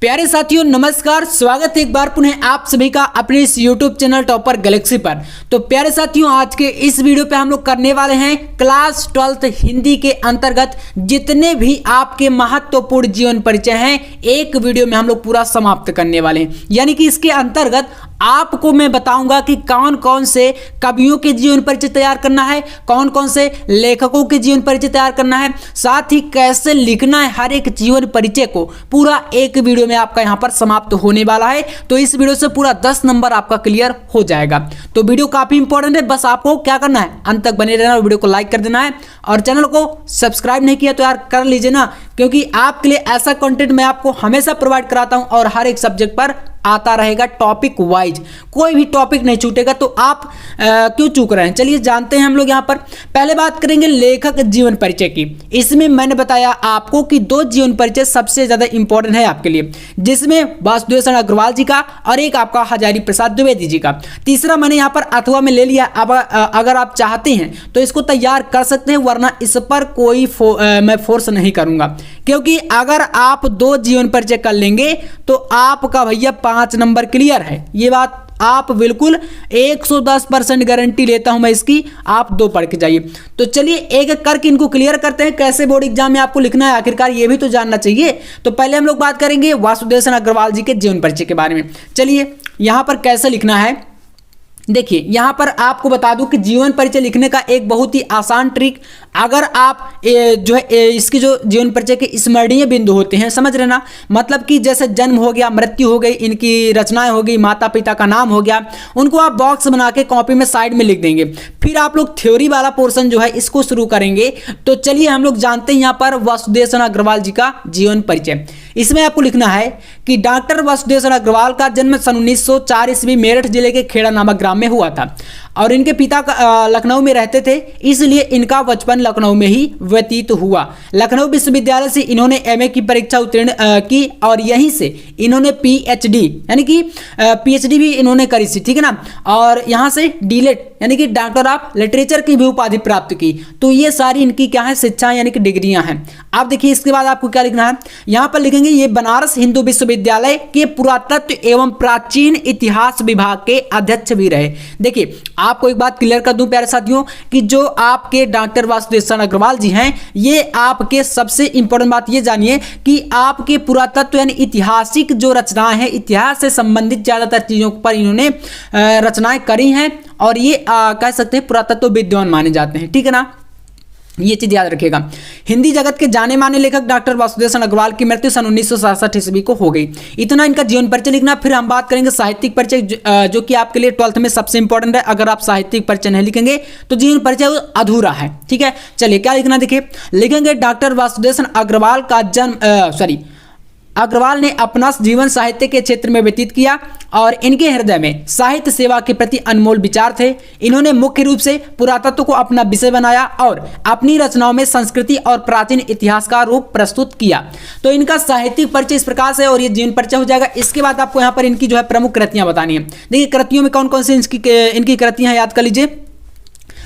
प्यारे साथियों नमस्कार, स्वागत है एक बार पुनः आप सभी का अपने इस YouTube चैनल टॉपर गैलेक्सी पर। तो प्यारे साथियों आज के इस वीडियो पे हम लोग करने वाले हैं क्लास 12th हिंदी के अंतर्गत जितने भी आपके महत्वपूर्ण जीवन परिचय हैं एक वीडियो में हम लोग पूरा समाप्त करने वाले हैं। यानी कि इसके अंतर्गत आपको मैं बताऊंगा कि कौन कौन से कवियों के जीवन परिचय तैयार करना है, कौन कौन से लेखकों के जीवन परिचय तैयार करना है, साथ ही कैसे लिखना है हर एक जीवन परिचय को पूरा एक वीडियो में आपका यहां पर समाप्त होने वाला है। तो इस वीडियो से पूरा 10 नंबर आपका क्लियर हो जाएगा। तो वीडियो काफी इंपॉर्टेंट है, बस आपको क्या करना है अंत तक बने रहना, वीडियो को लाइक कर देना है और चैनल को सब्सक्राइब नहीं किया तो यार कर लीजिए ना, क्योंकि आपके लिए ऐसा कंटेंट मैं आपको हमेशा प्रोवाइड कराता हूं और हर एक सब्जेक्ट पर आता रहेगा टॉपिक वाइज, कोई भी टॉपिक नहीं छूटेगा। तो आप क्यों चूक रहे हैं, चलिए जानते हैं हम लोग। यहाँ पर पहले बात करेंगे लेखक जीवन परिचय की। इसमें मैंने बताया आपको कि 2 जीवन परिचय सबसे ज्यादा इंपॉर्टेंट है आपके लिए, जिसमें वासुदेव शरण अग्रवाल जी का और एक आपका हजारी प्रसाद द्विवेदी जी का। तीसरा मैंने यहाँ पर अथवा में ले लिया। अब अगर आप चाहते हैं तो इसको तैयार कर सकते हैं, वरना इस पर कोई मैं फोर्स नहीं करूंगा, क्योंकि अगर आप 2 जीवन परिचय कर लेंगे तो आपका भैया 5 नंबर क्लियर है। ये बात आप बिल्कुल 110% गारंटी लेता हूं मैं इसकी। आप 2 पढ़ के जाइए। तो चलिए एक एक करके इनको क्लियर करते हैं, कैसे बोर्ड एग्जाम में आपको लिखना है आखिरकार ये भी तो जानना चाहिए। तो पहले हम लोग बात करेंगे वासुदेव शरण अग्रवाल जी के जीवन परिचय के बारे में। चलिए यहां पर कैसे लिखना है देखिए, यहां पर आपको बता दूं कि जीवन परिचय लिखने का एक बहुत ही आसान ट्रिक, अगर आप जो है इसकी जो जीवन परिचय के स्मरणीय बिंदु होते हैं समझ रहे ना, मतलब कि जैसे जन्म हो गया, मृत्यु हो गई, इनकी रचनाएं हो गई, माता पिता का नाम हो गया, उनको आप बॉक्स बना के कॉपी में साइड में लिख देंगे। फिर आप लोग थ्योरी वाला पोर्शन जो है इसको शुरू करेंगे। तो चलिए हम लोग जानते हैं यहाँ पर वासुदेव शरण अग्रवाल जी का जीवन परिचय। इसमें आपको लिखना है कि डॉक्टर वासुदेव शरण अग्रवाल का जन्म सन 1904 ईस्वी मेरठ जिले के खेड़ा नामक ग्राम में हुआ था और इनके पिता लखनऊ में रहते थे, इसलिए इनका बचपन लखनऊ में ही व्यतीत हुआ। लखनऊ विश्वविद्यालय से इन्होंने एमए की परीक्षा उत्तीर्ण की और यहीं से इन्होंने पीएचडी यानी कि पीएचडी भी इन्होंने करी थी, ठीक है ना। और यहाँ से डीलेट यानी कि डॉक्टर ऑफ लिटरेचर की भी उपाधि प्राप्त की। तो ये सारी इनकी क्या है शिक्षा यानी कि डिग्रियां हैं। आप देखिए इसके बाद आपको क्या लिखना है, यहाँ पर लिखेंगे ये बनारस हिंदू विश्वविद्यालय के पुरातत्व एवं प्राचीन इतिहास विभाग के अध्यक्ष भी रहे। देखिए आपको एक बात क्लियर कर दूं प्यारे साथियों कि जो आपके डॉक्टर वासुदेव शरण अग्रवाल जी हैं, ये आपके सबसे इंपॉर्टेंट बात ये जानिए कि आपके पुरातत्व यानी ऐतिहासिक जो रचनाएं हैं, इतिहास से संबंधित ज्यादातर चीजों पर इन्होंने रचनाएं करी हैं और ये कह सकते हैं पुरातत्व विद्वान माने जाते हैं, ठीक है ना। ये चीज याद रखिएगा। हिंदी जगत के जाने माने लेखक डॉक्टर वासुदेव शरण अग्रवाल की मृत्यु सन 1967 ईस्वी को हो गई। इतना इनका जीवन परिचय लिखना। फिर हम बात करेंगे साहित्यिक परिचय, जो कि आपके लिए 12th में सबसे इंपॉर्टेंट है। अगर आप साहित्यिक परिचय नहीं लिखेंगे तो जीवन परिचय अधूरा है, ठीक है। चलिए क्या लिखना देखिए, लिखेंगे डॉक्टर वासुदेव शरण अग्रवाल का जन्म अग्रवाल ने अपना जीवन साहित्य के क्षेत्र में व्यतीत किया और इनके हृदय में साहित्य सेवा के प्रति अनमोल विचार थे। इन्होंने मुख्य रूप से पुरातत्व को अपना विषय बनाया और अपनी रचनाओं में संस्कृति और प्राचीन इतिहास का रूप प्रस्तुत किया। तो इनका साहित्यिक परिचय इस प्रकार से और ये जीवन परिचय हो जाएगा। इसके बाद आपको यहाँ पर इनकी जो है प्रमुख कृतियां बतानी है। देखिए कृतियों में कौन कौन सी इनकी कृतियां याद कर लीजिए।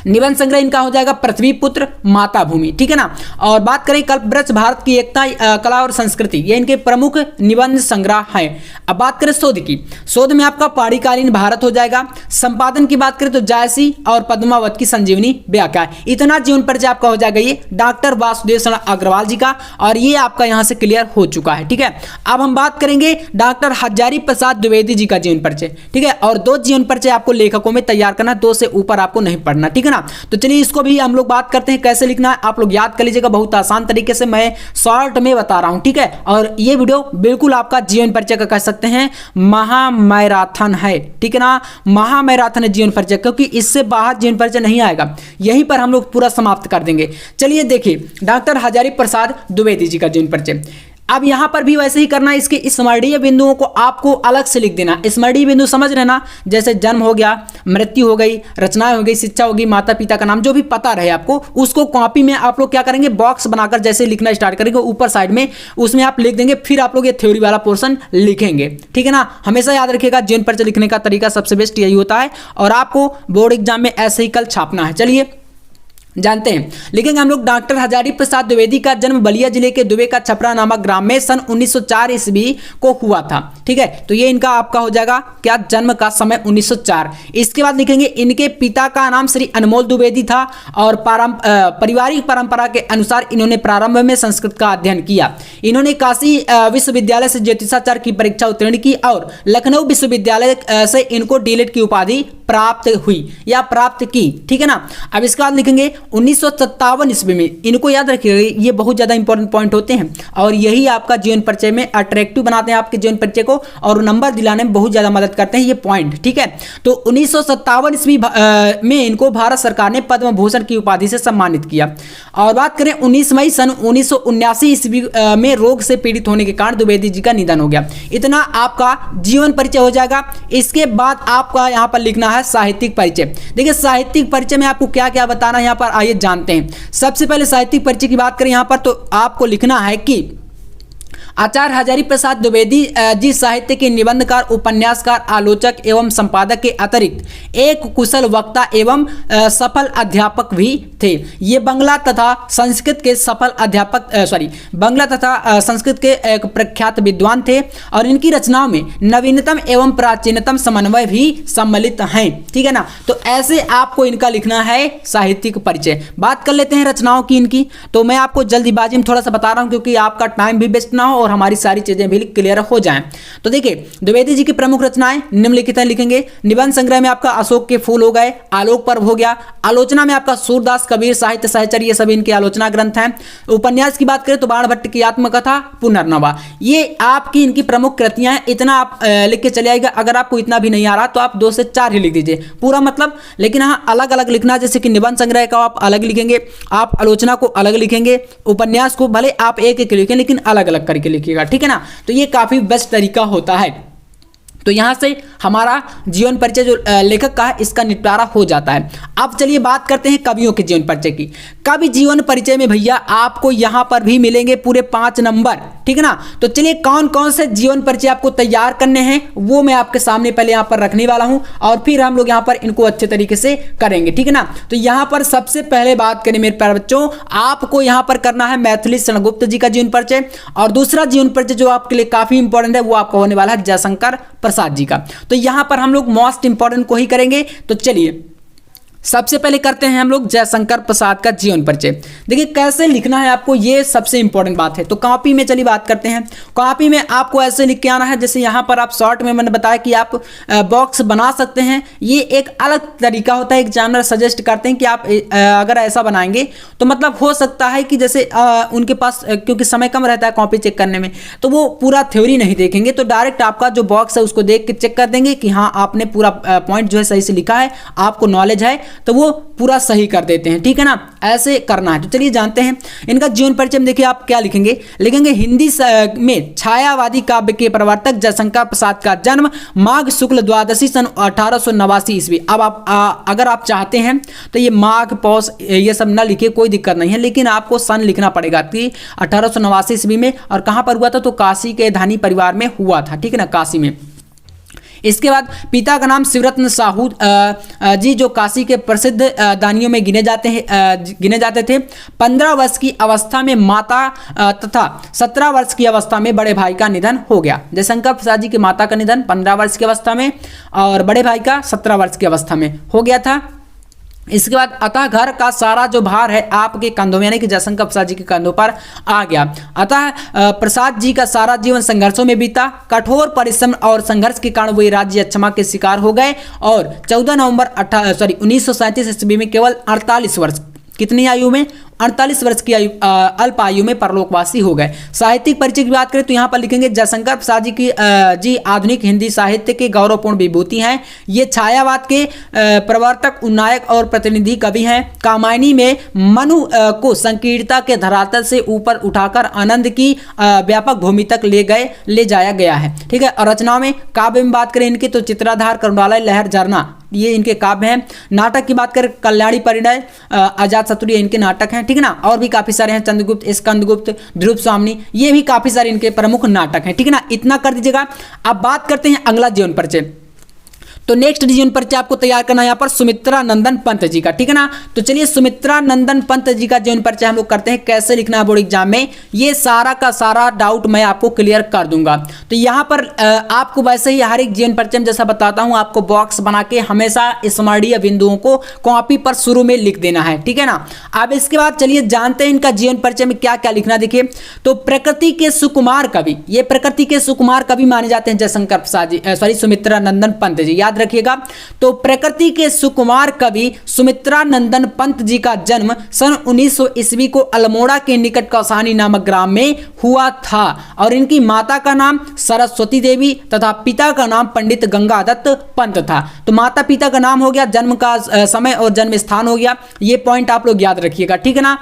निबंध संग्रह इनका हो जाएगा पृथ्वी पुत्र माता भूमि, ठीक है ना। और बात करें कल्पवृक्ष भारत की एकता कला और संस्कृति, ये इनके प्रमुख निबंध संग्रह हैं। अब बात करें शोध की, शोध में आपका पाणिकालीन भारत हो जाएगा। संपादन की बात करें तो जायसी और पद्मावत की संजीवनी व्याख्या। इतना जीवन परिचय आपका हो जाएगा ये डॉक्टर वासुदेव शरण अग्रवाल जी का, और ये आपका यहाँ से क्लियर हो चुका है, ठीक है। अब हम बात करेंगे डॉक्टर हजारी प्रसाद द्विवेदी जी का जीवन परिचय, ठीक है। और 2 जीवन परिचय आपको लेखकों में तैयार करना, 2 से ऊपर आपको नहीं पढ़ना, ठीक है। तो चलिए इसको भी हम लोग बात करते हैं कैसे लिखना है। आप लोग याद कर लीजिएगा, बहुत आसान तरीके से मैं शॉर्ट में बता रहा हूं, ठीक है। और ये वीडियो बिल्कुल आपका जीवन परिचय का कह सकते हैं महामैराथन है, ठीक है ना। महामैराथन है जीवन परिचय, क्योंकि इससे बाहर जीवन परिचय नहीं आएगा, यहीं पर हम लोग पूरा समाप्त कर देंगे। चलिए देखिए डॉक्टर हजारी प्रसाद द्विवेदी जी का जीवन परिचय। अब यहां पर भी वैसे ही करना है, इसके स्मरणीय बिंदुओं को आपको अलग से लिख देना। स्मरणीय बिंदु समझ रहे ना, जैसे जन्म हो गया, मृत्यु हो गई, रचनाएं हो गई, शिक्षा होगी, माता पिता का नाम, जो भी पता रहे आपको, उसको कॉपी में आप लोग क्या करेंगे बॉक्स बनाकर जैसे लिखना स्टार्ट करेंगे ऊपर साइड में, उसमें आप लिख देंगे। फिर आप लोग ये थ्योरी वाला पोर्शन लिखेंगे, ठीक है ना। हमेशा याद रखिएगा जीवन परिचय लिखने का तरीका सबसे बेस्ट यही होता है और आपको बोर्ड एग्जाम में ऐसे ही कल छापना है। चलिए जानते हैं। लिखेंगे हम लोग डॉक्टर हजारी प्रसाद द्विवेदी का जन्म बलिया जिले के दुबे का छपरा नामक ग्राम में सन 1904 ईस्वी को हुआ था। ठीक है, तो ये इनका आपका हो जाएगा क्या, जन्म का समय 1904। इसके बाद लिखेंगे इनके पिता का नाम श्री अनमोल द्विवेदी था और पारिवारिक परंपरा के अनुसार इन्होंने प्रारंभ में संस्कृत का अध्ययन किया। इन्होंने काशी विश्वविद्यालय से ज्योतिषाचार्य की परीक्षा उत्तीर्ण की और लखनऊ विश्वविद्यालय से इनको डीएलएड की उपाधि प्राप्त हुई या प्राप्त की। ठीक है ना। अब इसके बाद लिखेंगे 1957 ईस्वी में, इनको याद रखिएगा, ये बहुत ज्यादा इंपॉर्टेंट पॉइंट होते हैं और यही आपका जीवन परिचय में अट्रैक्टिव बनाते हैं आपके जीवन परिचय को और नंबर दिलाने में बहुत ज्यादा मदद करते हैं ये पॉइंट। ठीक है, तो 1957 ईस्वी में इनको भारत सरकार ने पद्म भूषण की उपाधि से सम्मानित किया। और बात करें 19 मई सन 1979 ईस्वी में रोग से पीड़ित होने के कारण द्विवेदी जी का निधन हो गया। इतना आपका जीवन परिचय हो जाएगा। इसके बाद आपका यहाँ पर लिखना है साहित्यिक परिचय। देखिए साहित्यिक परिचय में आपको क्या क्या बताना है यहाँ पर, आइए जानते हैं। सबसे पहले साहित्यिक परिचय की बात करें यहाँ पर, तो आपको लिखना है कि आचार्य हजारी प्रसाद द्विवेदी जी साहित्य के निबंधकार, उपन्यासकार, आलोचक एवं संपादक के अतिरिक्त एक कुशल वक्ता एवं सफल अध्यापक भी थे। ये बांग्ला तथा संस्कृत के सफल अध्यापक बांग्ला तथा संस्कृत के एक प्रख्यात विद्वान थे और इनकी रचनाओं में नवीनतम एवं प्राचीनतम समन्वय भी सम्मिलित हैं। ठीक है ना, तो ऐसे आपको इनका लिखना है साहित्यिक परिचय। बात कर लेते हैं रचनाओं की इनकी, तो मैं आपको जल्दीबाजी में थोड़ा सा बता रहा हूं क्योंकि आपका टाइम भी वेस्ट ना हो और हमारी सारी चीजें भी क्लियर हो जाएं। तो देखिए द्विवेदी जी की प्रमुख रचनाएं निम्नलिखित हैं। लिखेंगे निबंध संग्रह में आपका अशोक के फूल हो गए, आलोक पर्व हो गया, आलोचना में आपका सूरदास, कबीर, साहित्य सहचर्य, ये सभी इनके आलोचना ग्रंथ हैं। उपन्यास की बात करें तो बाण भट्ट की आत्मकथा, पुनर्नवा, ये आपकी इनकी प्रमुख कृतियां हैं। इतना आप लिख के चले आएगा। अगर आपको इतना भी नहीं आ रहा तो आप 2 से 4 ही लिख दीजिए पूरा मतलब, लेकिन हाँ अलग अलग लिखना, जैसे कि निबंध संग्रह का आप अलग लिखेंगे, आप आलोचना को अलग लिखेंगे, उपन्यास को भले आप एक एक लिखें लेकिन अलग अलग करके लिखिएगा। ठीक है ना, तो ये काफी बेस्ट तरीका होता है। तो यहां से हमारा जीवन परिचय जो लेखक का है इसका निपटारा हो जाता है। अब चलिए बात करते हैं कवियों के जीवन परिचय की। कवि जीवन परिचय में भैया आपको यहां पर भी मिलेंगे पूरे 5 नंबर। ठीक है ना, तो चलिए कौन कौन से जीवन परिचय आपको तैयार करने हैं वो मैं आपके सामने पहले यहां पर रखने वाला हूं और फिर हम लोग यहां पर इनको अच्छे तरीके से करेंगे। ठीक है ना, तो यहां पर सबसे पहले बात करें मेरे प्यारे बच्चों, आपको यहां पर करना है मैथिली शरणगुप्त जी का जीवन परिचय और दूसरा जीवन परिचय जो आपके लिए काफी इंपॉर्टेंट है वो आपका होने वाला है जयशंकर प्रसाद जी का। तो यहां पर हम लोग मोस्ट इंपॉर्टेंट को ही करेंगे। तो चलिए सबसे पहले करते हैं हम लोग जयशंकर प्रसाद का जीवन परिचय। देखिए कैसे लिखना है आपको, ये सबसे इंपॉर्टेंट बात है। तो कॉपी में चलिए बात करते हैं। कॉपी में आपको ऐसे लिख के आना है, जैसे यहाँ पर आप शॉर्ट में मैंने बताया कि आप बॉक्स बना सकते हैं। ये एक अलग तरीका होता है, एग्जामिनर सजेस्ट करते हैं कि आप अगर ऐसा बनाएंगे तो मतलब हो सकता है कि जैसे उनके पास क्योंकि समय कम रहता है कॉपी चेक करने में, तो वो पूरा थ्योरी नहीं देखेंगे, तो डायरेक्ट आपका जो बॉक्स है उसको देख के चेक कर देंगे कि हाँ आपने पूरा पॉइंट जो है सही से लिखा है, आपको नॉलेज है, तो वो पूरा सही कर देते हैं। ठीक है ना, ऐसे करना है। तो चलिए जानते हैं इनका जीवन परिचय में। देखिए आप क्या लिखेंगे, लिखेंगे हिंदी में छायावादी काव्य के प्रवर्तक जयशंकर प्रसाद का जन्म माघ शुक्ल द्वादशी सन 1889 ईस्वी। अब आप अगर आप चाहते हैं तो ये माघ पौष ये सब ना लिखिए, कोई दिक्कत नहीं है, लेकिन आपको सन लिखना पड़ेगा कि 1889 ईस्वी में। और कहां पर हुआ था, तो काशी के धानी परिवार में हुआ था। ठीक है ना, काशी में। इसके बाद पिता का नाम शिवरत्न साहू जी जो काशी के प्रसिद्ध दानियों में गिने जाते थे। 15 वर्ष की अवस्था में माता तथा 17 वर्ष की अवस्था में बड़े भाई का निधन हो गया। जयशंकर प्रसाद जी की माता का निधन 15 वर्ष की अवस्था में और बड़े भाई का 17 वर्ष की अवस्था में हो गया था। इसके बाद अतः घर का सारा जो भार है आपके कंधों में यानी कि जयशंकर प्रसाद जी के कंधों पर आ गया। अतः प्रसाद जी का सारा जीवन संघर्षों में बीता। कठोर परिश्रम और संघर्ष के कारण वे राज्य अक्षमा के शिकार हो गए और 14 नवंबर 1937 ईस्वी में केवल 48 वर्ष, कितनी आयु में, 48 वर्ष की अल्प आयु में परलोकवासी हो गए। साहित्यिक परिचय की बात करें तो यहाँ पर लिखेंगे जयशंकर प्रसाद जी आधुनिक हिंदी साहित्य के गौरवपूर्ण विभूति हैं। ये छायावाद के प्रवर्तक, उन्नायक और प्रतिनिधि कवि हैं। कामायनी में मनु को संकीर्णता के धरातल से ऊपर उठाकर आनंद की व्यापक भूमि तक ले जाया गया है। ठीक है, और रचनाओं में काव्य में बात करें इनकी तो चित्राधार, करुणालय, लहर, झरना ये इनके काव्य हैं। नाटक की बात करें कल्याणी परिणय, अजात शत्रु ये इनके नाटक हैं। ठीक है ना, और भी काफी सारे हैं, चंद्रगुप्त, स्कंदगुप्त, ध्रुव स्वामिनी ये भी काफी सारे इनके प्रमुख नाटक हैं। ठीक है ना, इतना कर दीजिएगा। अब बात करते हैं अगला जीवन परिचय। तो नेक्स्ट जीवन परिचय आपको तैयार करना है यहाँ पर सुमित्रा नंदन पंत जी का, ठीक है ना। तो चलिए सुमित्रा नंदन पंत जी का जीवन परिचय हम लोग करते हैं, कैसे लिखना है बोर्ड एग्जाम में, ये सारा का सारा डाउट मैं आपको क्लियर कर दूंगा। तो यहाँ पर आपको वैसे ही हर एक जीवन परिचय में जैसा बताता हूँ, आपको बॉक्स बना के हमेशा स्मरणीय बिंदुओं को कॉपी पर शुरू में लिख देना है, ठीक है ना। अब इसके बाद चलिए जानते हैं इनका जीवन परिचय में क्या क्या लिखना। देखिए तो प्रकृति के सुकुमार कवि, ये प्रकृति के सुकुमार कवि माने जाते हैं जयशंकर प्रसाद जी, सॉरी सुमित्रा नंदन पंत जी, याद रखिएगा। तो प्रकृति के सुकुमार कवि सुमित्रा नंदन पंत जी का जन्म सन 1900 ईस्वी को अल्मोड़ा के निकट कौसानी नामक ग्राम में हुआ था और इनकी माता का नाम सरस्वती देवी तथा पिता का नाम पंडित गंगादत्त पंत था। तो माता पिता का नाम हो गया, जन्म का समय और जन्म स्थान हो गया, ये पॉइंट आप लोग याद रखिएगा, ठीक है ना।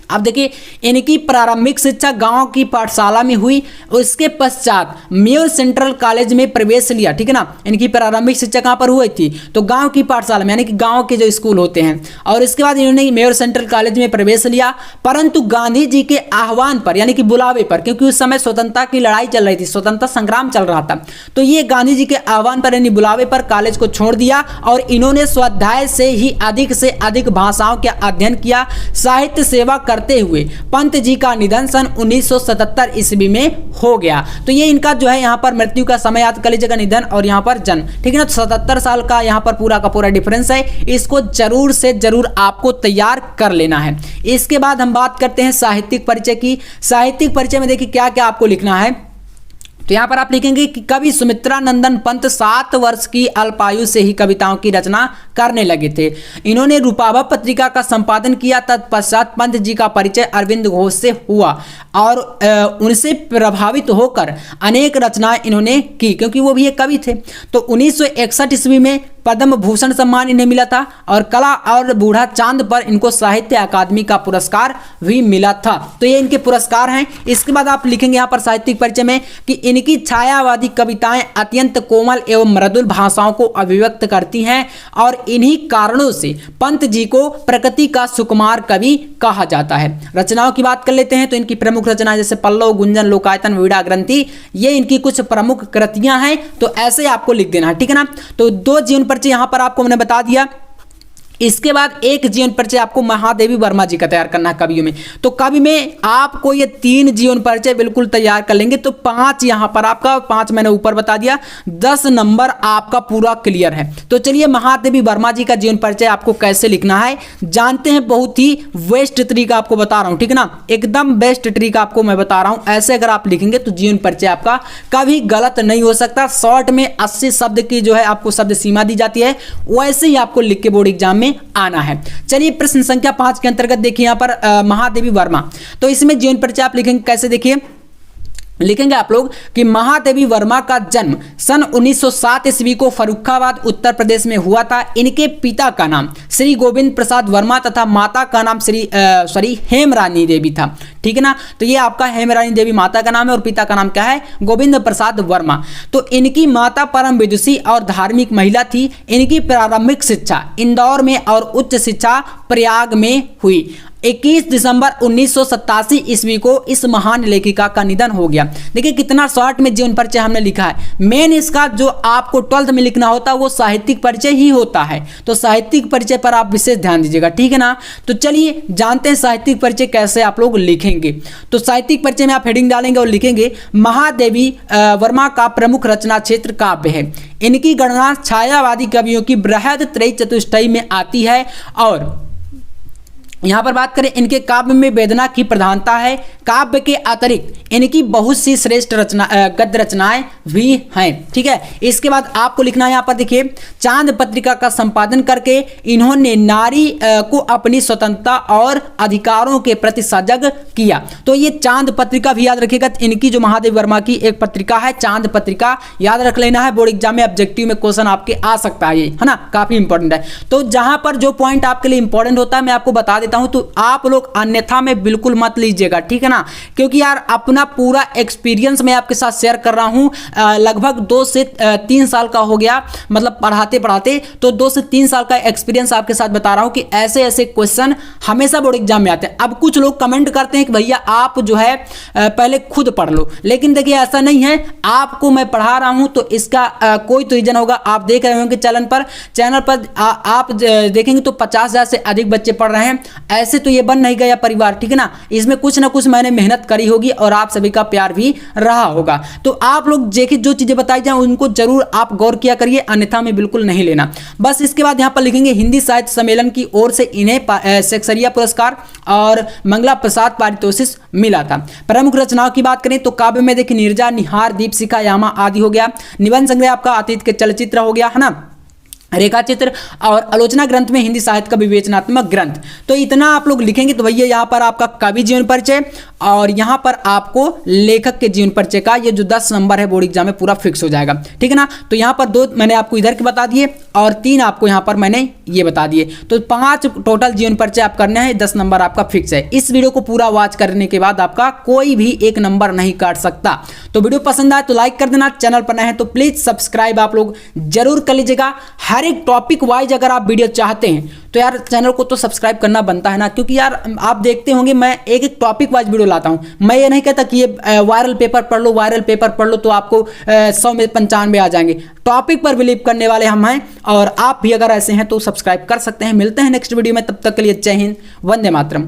अब देखिए इनकी प्रारंभिक शिक्षा गांव की पाठशाला में हुई, उसके पश्चात मेयर सेंट्रल कॉलेज में प्रवेश लिया, ठीक है ना। इनकी प्रारंभिक शिक्षा कहां पर हुई थी, तो गांव की पाठशाला में, यानी कि गांव के जो स्कूल होते हैं, और इसके बाद इन्होंने मेयर सेंट्रल कॉलेज में प्रवेश लिया। परंतु गांधी जी के आह्वान पर, यानी कि बुलावे पर, क्योंकि उस समय स्वतंत्रता की लड़ाई चल रही थी, स्वतंत्रता संग्राम चल रहा था, तो ये गांधी जी के आह्वान पर यानी बुलावे पर कॉलेज को छोड़ दिया और इन्होंने स्वाध्याय से ही अधिक से अधिक भाषाओं का अध्ययन किया। साहित्य सेवा करते हुए पंत जी का निधन सन 1977 ईस्वी में हो गया। तो ये इनका जो है यहाँ पर मृत्यु का समय याद कर लीजिएगा, निधन और यहाँ पर जन्म, ठीक है ना। 77 साल का यहाँ पर पूरा का पूरा डिफरेंस है, इसको जरूर से जरूर आपको तैयार कर लेना है। इसके बाद हम बात करते हैं साहित्यिक परिचय की। साहित्यिक परिचय में देखिए क्या क्या आपको लिखना है। तो यहाँ पर आप लिखेंगे कि कवि सुमित्रा नंदन पंत 7 वर्ष की अल्पायु से ही कविताओं की रचना करने लगे थे। इन्होंने रूपाभा पत्रिका का संपादन किया। तत्पश्चात पंत जी का परिचय अरविंद घोष से हुआ और उनसे प्रभावित होकर अनेक रचनाएं इन्होंने की, क्योंकि वो भी एक कवि थे। तो 1961 ईस्वी में पद्म भूषण सम्मान इन्हें मिला था और कला और बूढ़ा चांद पर इनको साहित्य अकादमी का पुरस्कार भी मिला था। तो ये इनके पुरस्कार हैं। इसके बाद आप लिखेंगे यहाँ पर साहित्यिक परिचय में कि इनकी छायावादी कविताएं अत्यंत कोमल एवं मृदुल भाषाओं को अभिव्यक्त करती हैं और इन्हीं कारणों से पंत जी को प्रकृति का सुकुमार कवि कहा जाता है। रचनाओं की बात कर लेते हैं तो इनकी प्रमुख रचनाएं जैसे पल्लव, गुंजन, लोकायतन, वीणा ग्रंथि, ये इनकी कुछ प्रमुख कृतियां हैं। तो ऐसे आपको लिख देना है, ठीक है ना। तो 2 जीवन परिचय यहां पर आपको मैंने बता दिया। इसके बाद एक जीवन परिचय आपको महादेवी वर्मा जी का तैयार करना है कवियों में। तो कवि में आपको ये 3 जीवन परिचय बिल्कुल तैयार कर लेंगे तो 5 यहां पर आपका, 5 मैंने ऊपर बता दिया, 10 नंबर आपका पूरा क्लियर है। तो चलिए महादेवी वर्मा जी का जीवन परिचय आपको कैसे लिखना है जानते हैं। बहुत ही बेस्ट तरीका आपको बता रहा हूं, ठीक है ना, एकदम बेस्ट तरीका आपको मैं बता रहा हूं। ऐसे अगर आप लिखेंगे तो जीवन परिचय आपका कभी गलत नहीं हो सकता। शॉर्ट में 80 शब्द की जो है आपको शब्द सीमा दी जाती है, वैसे ही आपको लिख के बोर्ड एग्जाम में आना है। चलिए प्रश्न संख्या 5 के अंतर्गत देखिए यहाँ पर महादेवी वर्मा। तो इसमें जीवन परिचय आप लिखेंगे कैसे, देखिए लिखेंगे आप लोग कि महादेवी वर्मा का जन्म सन 1907 ईस्वी को फर्रुखाबाद उत्तर प्रदेश में हुआ था। इनके पिता का नाम श्री गोविंद प्रसाद वर्मा तथा माता का नाम श्री हेमरानी देवी था, ठीक है ना। तो ये आपका हेमरानी देवी माता का नाम है और पिता का नाम क्या है, गोविंद प्रसाद वर्मा। तो इनकी माता परम विदुषी और धार्मिक महिला थी। इनकी प्रारंभिक शिक्षा इंदौर में और उच्च शिक्षा प्रयाग में हुई। 21 दिसंबर 1987 ईस्वी को इस महान लेखिका का निधन हो गया। देखिए कितना शॉर्ट में जीवन परिचय हमने लिखा है। मेन इसका जो आपको 12th में लिखना होता है वो साहित्यिक परिचय ही होता है। तो साहित्यिक परिचय पर आप विशेष ध्यान दीजिएगा, ठीक है ना। तो चलिए जानते हैं साहित्यिक परिचय कैसे आप लोग लिखेंगे। तो साहित्यिक परिचय में आप हेडिंग डालेंगे और लिखेंगे महादेवी वर्मा का प्रमुख रचना क्षेत्र काव्य है। इनकी गणना छायावादी कवियों की बृहद त्रयी चतुष्टयी में आती है और यहाँ पर बात करें इनके काव्य में वेदना की प्रधानता है। काव्य के अतिरिक्त इनकी बहुत सी श्रेष्ठ गद्य रचनाएं भी हैं, ठीक है। इसके बाद आपको लिखना है यहाँ पर देखिए चांद पत्रिका का संपादन करके इन्होंने नारी को अपनी स्वतंत्रता और अधिकारों के प्रति सजग किया। तो ये चांद पत्रिका भी याद रखिएगा। इनकी जो महादेवी वर्मा की एक पत्रिका है चांद पत्रिका, याद रख लेना है। बोर्ड एग्जाम में ऑब्जेक्टिव में क्वेश्चन आपके आ सकता है, ये है ना, काफी इंपॉर्टेंट है। तो जहां पर जो पॉइंट आपके लिए इंपॉर्टेंट होता है मैं आपको बता देता देता हूं, तो आप लोग अन्यथा में बिल्कुल मत लीजिएगा, ठीक है ना, क्योंकि यार अपना पूरा एक्सपीरियंस मैं आपके साथ शेयर कर रहा हूं। लगभग 2 से 3 साल का हो गया, मतलब पढ़ाते पढ़ाते, तो 2 से 3 साल का एक्सपीरियंस आपके साथ बता रहा हूं कि ऐसे ऐसे क्वेश्चन हमेशा बोर्ड एग्जाम में आते हैं। अब कुछ लोग कमेंट करते हैं कि भैया आप जो है पहले खुद पढ़ लो, लेकिन देखिए ऐसा नहीं है, आपको मैं पढ़ा रहा हूं तो इसका कोई तो रीजन होगा। आप देख रहे होंगे चैनल पर आप देखेंगे तो 50,000 से अधिक बच्चे पढ़ रहे हैं, ऐसे तो ये बन नहीं गया परिवार, ठीक है ना, इसमें कुछ ना कुछ मैंने मेहनत करी होगी और आप सभी का प्यार भी रहा होगा। तो आप लोग देखिए जो चीजें बताई जाए उनको जरूर आप गौर किया करिए, अन्यथा में बिल्कुल नहीं लेना। बस इसके बाद यहां पर लिखेंगे हिंदी साहित्य सम्मेलन की ओर से इन्हें सेक्सरिया पुरस्कार और मंगला प्रसाद पारितोषिक मिला था। प्रमुख रचनाओं की बात करें तो काव्य में देखिए नीरजा, निहार, दीपशिखा, यामा आदि हो गया। निबंध संग्रह आपका अतीत के चलचित्र हो गया, है ना, रेखा चित्र और आलोचना ग्रंथ में हिंदी साहित्य का विवेचनात्मक ग्रंथ। तो इतना आप लोग लिखेंगे तो भैया यहाँ पर आपका कवि जीवन परिचय और यहाँ पर आपको लेखक के जीवन परिचय का ये जो 10 नंबर है बोर्ड एग्जाम में पूरा फिक्स हो जाएगा, ठीक है ना। तो यहाँ पर 2 मैंने आपको इधर के बता दिए और 3 आपको यहाँ पर मैंने ये बता दिए, तो 5 टोटल जीवन परिचय आप करना है, 10 नंबर आपका फिक्स है। इस वीडियो को पूरा वॉच करने के बाद आपका कोई भी 1 नंबर नहीं काट सकता। तो वीडियो पसंद आए तो लाइक कर देना, चैनल पर नए हैं तो प्लीज सब्सक्राइब आप लोग जरूर कर लीजिएगा। हर एक टॉपिक वाइज अगर आप वीडियो चाहते हैं तो यार चैनल को तो सब्सक्राइब करना बनता है ना, क्योंकि यार आप देखते होंगे मैं एक एक टॉपिक वाइज वीडियो लाता हूं। मैं ये नहीं कहता कि ये वायरल पेपर पढ़ लो तो आपको 100 में 95 आ जाएंगे। टॉपिक पर बिलीव करने वाले हम हैं और आप भी अगर ऐसे हैं तो सब्सक्राइब कर सकते हैं। मिलते हैं नेक्स्ट वीडियो में, तब तक के लिए जय हिंद, वंदे मातरम।